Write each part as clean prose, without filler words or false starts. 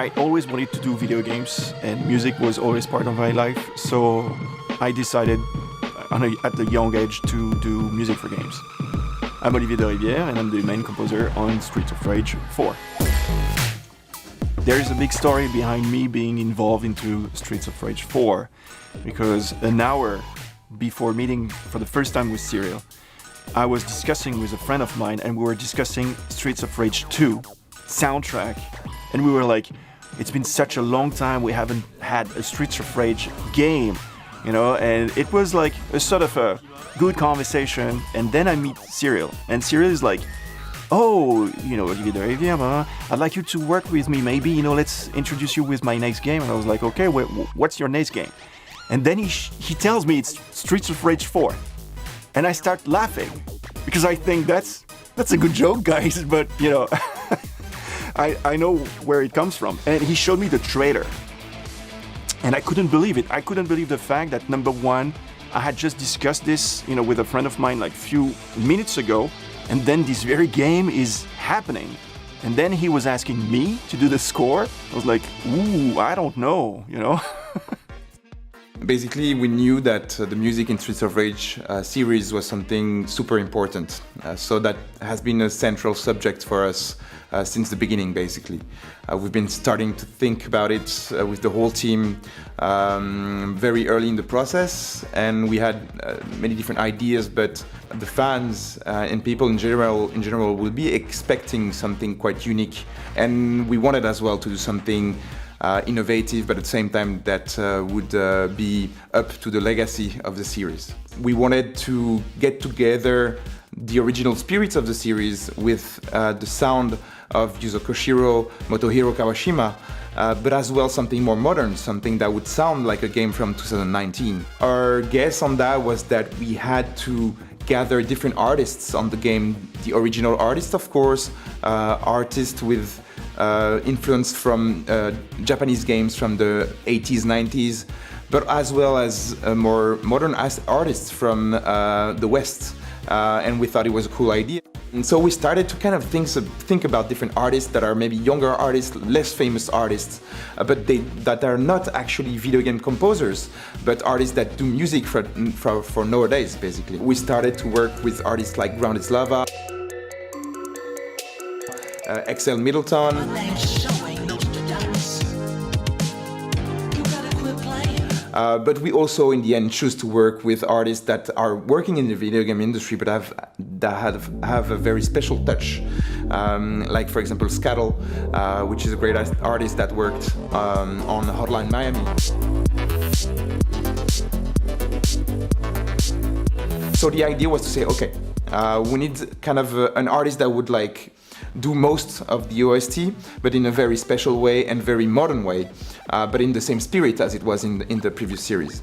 I always wanted to do video games, and music was always part of my life, so I decided at a young age to do music for games. I'm Olivier Derivière, and I'm the main composer on Streets of Rage 4. There is a big story behind me being involved into Streets of Rage 4, because an hour before meeting for the first time with Cyril, I was discussing with a friend of mine, and we were discussing Streets of Rage 2 soundtrack, and we were like, it's been such a long time we haven't had a Streets of Rage game, you know, and it was like a sort of a good conversation. And then I meet Cyril, and Cyril is like, oh, you know, Olivier Derivière, I'd like you to work with me, maybe, you know, let's introduce you with my next game. And I was like, okay, what's your next game? And then he tells me it's Streets of Rage 4. And I start laughing, because I think that's a good joke, guys, but, you know, I know where it comes from. And he showed me the trailer, and I couldn't believe it. I couldn't believe the fact that, number one, I had just discussed this, you know, with a friend of mine like a few minutes ago, and then this very game is happening. And then he was asking me to do the score. I was like, ooh, I don't know, you know? Basically, we knew that the music in Streets of Rage series was something super important. So that has been a central subject for us since the beginning, basically. We've been starting to think about it with the whole team very early in the process, and we had many different ideas, but the fans and people in general will be expecting something quite unique. And we wanted as well to do something innovative, but at the same time that would be up to the legacy of the series. We wanted to get together the original spirit of the series with the sound of Yuzo Koshiro, Motohiro Kawashima, but as well something more modern, something that would sound like a game from 2019. Our guess on that was that we had to gather different artists on the game, the original artists, of course, artists with influence from Japanese games from the 80s, 90s, but as well as more modern artists from the West. And we thought it was a cool idea. And so we started to kind of think about different artists that are maybe younger artists, less famous artists, but that are not actually video game composers, but artists that do music for nowadays, basically. We started to work with artists like Groundislava, Middleton. But we also, in the end, choose to work with artists that are working in the video game industry, but have a very special touch. Like, for example, Scattle, which is a great artist that worked on Hotline Miami. So the idea was to say, okay, we need kind of an artist that would like do most of the OST, but in a very special way and very modern way, but in the same spirit as it was in the previous series.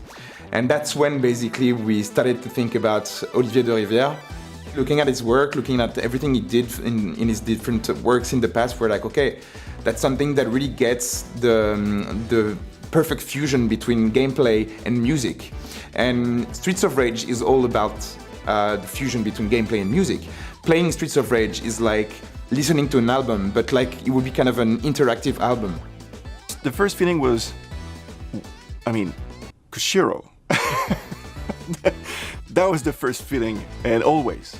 And that's when basically we started to think about Olivier Derivière. Looking at his work, looking at everything he did in his different works in the past, we're like, okay, that's something that really gets the perfect fusion between gameplay and music. And Streets of Rage is all about the fusion between gameplay and music. Playing Streets of Rage is like listening to an album, but like it would be kind of an interactive album. The first feeling was, I mean, Koshiro. That was the first feeling, and always.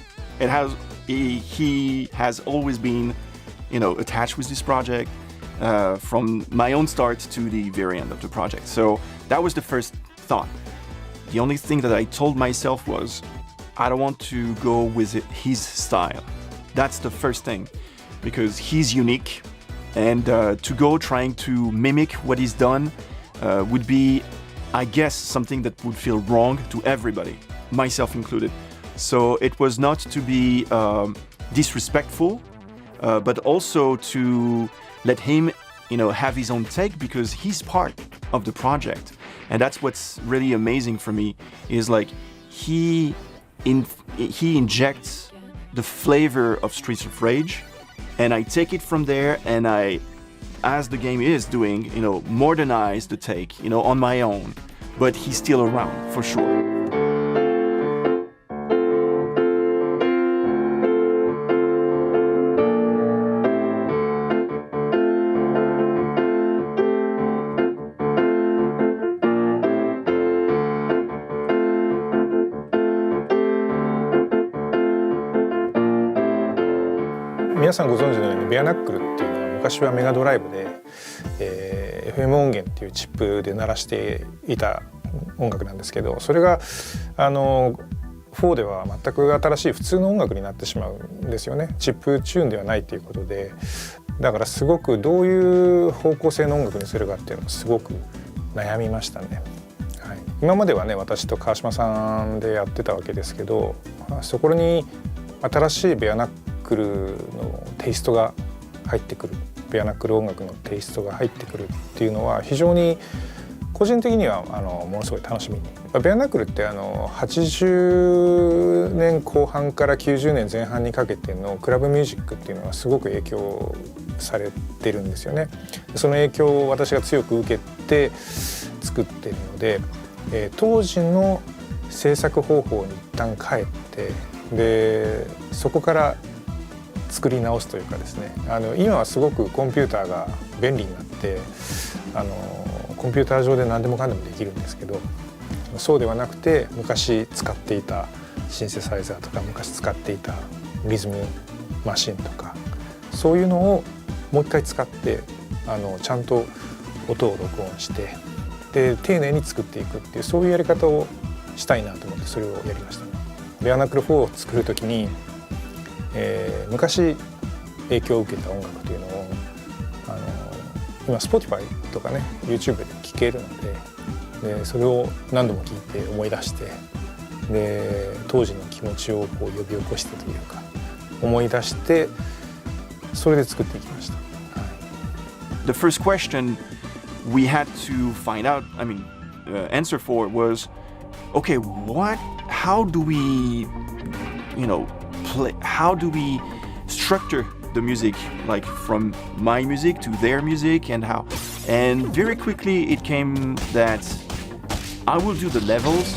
He has always been, you know, attached with this project from my own start to the very end of the project. So that was the first thought. The only thing that I told myself was, I don't want to go with his style. That's the first thing, because he's unique, and to go trying to mimic what he's done would be, I guess, something that would feel wrong to everybody, myself included. So it was not to be disrespectful, but also to let him, you know, have his own take, because he's part of the project. And that's what's really amazing for me, is like he injects the flavor of Streets of Rage, and I take it from there, and I, as the game is doing, you know, modernize the take, you know, on my own. But he's still around, for sure. 皆さんご存知のようにベアナックルっていうのは昔はメガドライブで、FM 音源っていうチップで鳴らしていた音楽なんですけど、それが4では全く新しい普通の音楽になってしまうんですよね。チップチューンではないということで、だからすごくどういう方向性の音楽にするかっていうのをすごく悩みましたね。はい、今まではね私と川島さんでやってたわけですけど、そこに新しいベアナックルのテイストが入ってくる、ベアナックル音楽のテイストが入ってくるっていうのは非常に個人的にはものすごい楽しみに。ベアナックルって80年後半から90年前半にかけてのクラブミュージックっていうのはすごく影響されてるんですよね。その影響を私が強く受けて作っているので、当時の制作方法に一旦帰って、でそこから作り直すというかですね、今はすごくコンピューターが便利になってコンピューター上で何でもかんでもできるんですけど、そうではなくて昔使っていたシンセサイザーとか昔使っていたリズムマシンとかそういうのをもう一回使ってちゃんと音を録音してで丁寧に作っていくっていうそういうやり方をしたいなと思ってそれをやりましたね。ベアナックル4を作る時に、昔影響を受けた音楽というのを今 Spotify とかね YouTube で聴けるので、それを何度も聴いて思い出してで当時の気持ちをこう呼び起こしてというか思い出してそれで作っていきました。はい、The first question we had to find out, answer for was, okay, how do we, how do we structure the music, like from my music to their music and how? And very quickly it came that I will do the levels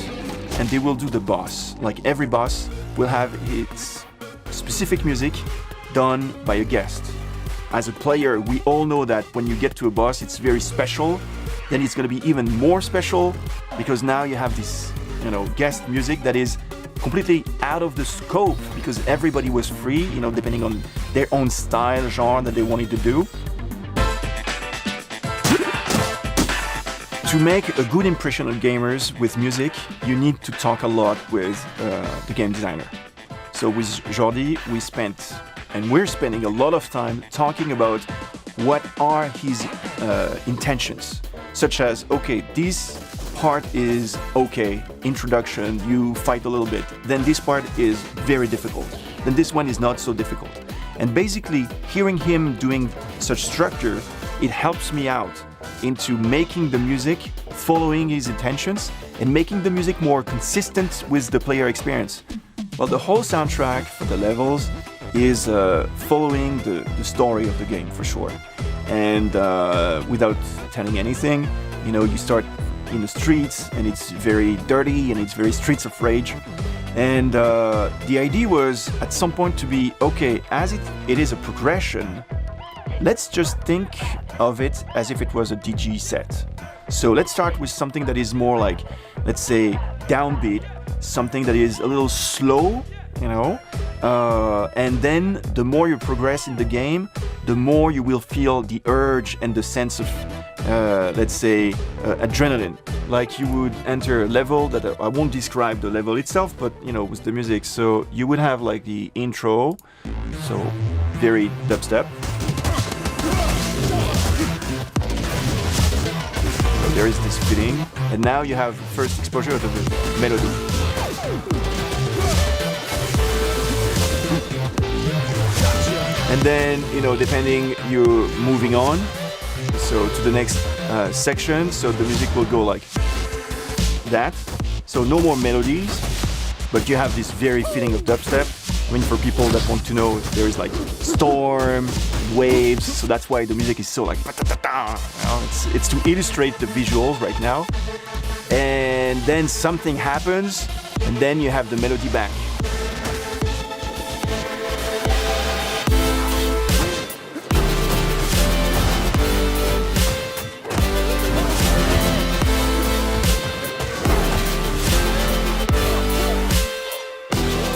and they will do the boss. Like every boss will have its specific music done by a guest. As a player, we all know that when you get to a boss, it's very special. Then it's going to be even more special because now you have this, guest music that is completely out of the scope because everybody was free, depending on their own style, genre that they wanted to do. To make a good impression on gamers with music, you need to talk a lot with the game designer. So with Jordi, we're spending a lot of time talking about what are his intentions, such as, okay, this part is okay, introduction, you fight a little bit, then this part is very difficult, then this one is not so difficult. And basically, hearing him doing such structure, it helps me out into making the music, following his intentions, and making the music more consistent with the player experience. Well, the whole soundtrack for the levels is following the story of the game, for sure. And without telling anything, you start in the streets, and it's very dirty, and it's very Streets of Rage. And the idea was at some point to be, okay, as it is a progression, let's just think of it as if it was a DG set. So let's start with something that is more like, let's say, downbeat, something that is a little slow, and then the more you progress in the game, the more you will feel the urge and the sense of, let's say, adrenaline. Like you would enter a level that I won't describe the level itself, but with the music. So you would have like the intro, so very dubstep. So there is this feeling, and now you have first exposure of the melody. And then, depending, you're moving on, so to the next section, so the music will go like that. So no more melodies, but you have this very feeling of dubstep. For people that want to know, there is like storm, waves, so that's why the music is so like, it's to illustrate the visuals right now. And then something happens, and then you have the melody back.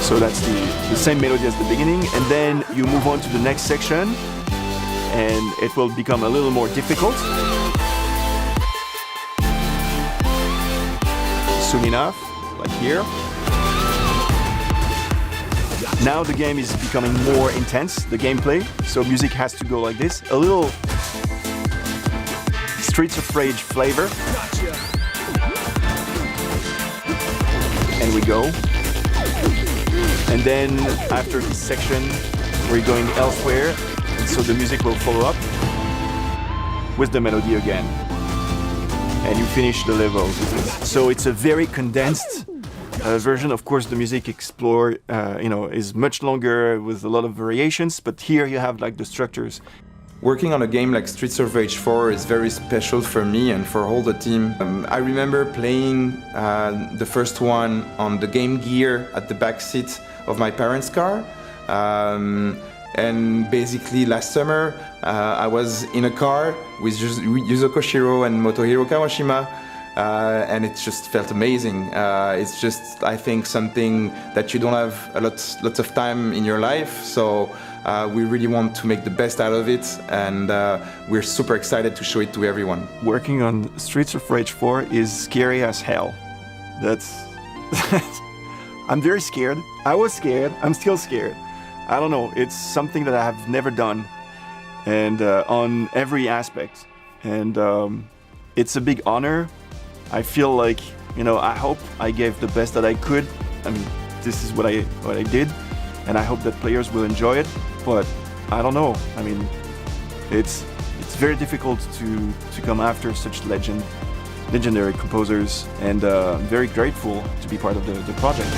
So So that's the same melody as the beginning, and then you move on to the next section, and it will become a little more difficult. Soon enough, like here. Now the game is becoming more intense, the gameplay, so music has to go like this. A little Streets of Rage flavor. And we go. And then after this section, we're going elsewhere, and so the music will follow up with the melody again. And you finish the level. So it's a very condensed version. Of course, the music is much longer with a lot of variations, but here you have like the structures. Working on a game like Streets of Rage 4 is very special for me and for all the team. I remember playing the first one on the Game Gear at the back seat of my parents' car. And basically last summer, I was in a car with Yuzo Koshiro and Motohiro Kawashima, and it just felt amazing. It's just, I think, something that you don't have lots of time in your life, so we really want to make the best out of it, and we're super excited to show it to everyone. Working on Streets of Rage 4 is scary as hell. That's... I'm very scared. I was scared. I'm still scared. I don't know, it's something that I have never done, and on every aspect, and it's a big honor. I feel like, I hope I gave the best that I could. I mean, this is what I did, and I hope that players will enjoy it, but I don't know. I mean, it's very difficult to come after such legendary composers, and I'm very grateful to be part of the project.